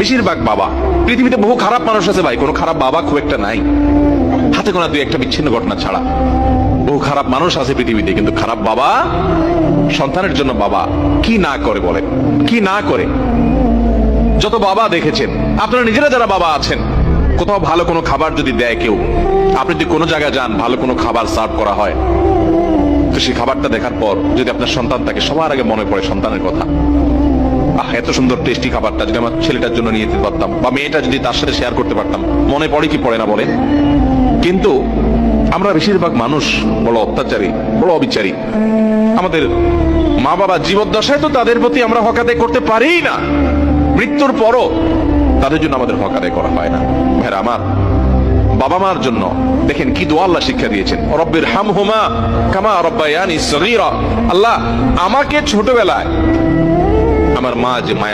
বেশিরভাগ বাবা, পৃথিবীতে বহু খারাপ মানুষ আছে ভাই, কোনো খারাপ বাবা খুব একটা নাই, হাতে গোনা দুই একটা বিচ্ছিন্ন ঘটনা ছাড়া। বহু খারাপ মানুষ আছে পৃথিবীতে, কিন্তু খারাপ বাবা, সন্তানের জন্য বাবা কি না করে বলেন, কি না করে। যত বাবা দেখেছেন, আপনারা নিজেরা যারা বাবা আছেন, কোথাও ভালো কোনো খাবার যদি দেয় কেউ, আপনি যদি কোনো জায়গায় যান, ভালো কোনো খাবার সার্ভ করা হয়, তো সেই খাবারটা দেখার পর যদি আপনার সন্তান থাকে, সবার আগে মনে পড়ে সন্তানের কথা। এত সুন্দর টেস্টি খাবারটা যদি আমার ছেলেটার জন্য নিয়ে যেতে পারতাম, বা মেয়েটা যদি তার সাথে শেয়ার করতে পারতাম, মনে পড়ে কি পড়ে না বলেন? কিন্তু আমরা বেশিরভাগ মানুষ বড় অত্যাচারী, বড় অবিচারী। আমাদের মা বাবা জীবদ্দশায় তো তাদের প্রতি আমরা হক আদায় করতে পারি না, মৃত্যুর পরও তাদের জন্য আমাদের হক আদায় করা হয় না। ভাইরা আমার, বাবা মার জন্য দেখেন কি দোয়া আল্লাহ শিক্ষা দিয়েছেন, রব্বির হামহুমা কামা রব্বায়ানি সগীরা। আল্লাহ আমাকে ছোটবেলায় আমার মা যে মায়া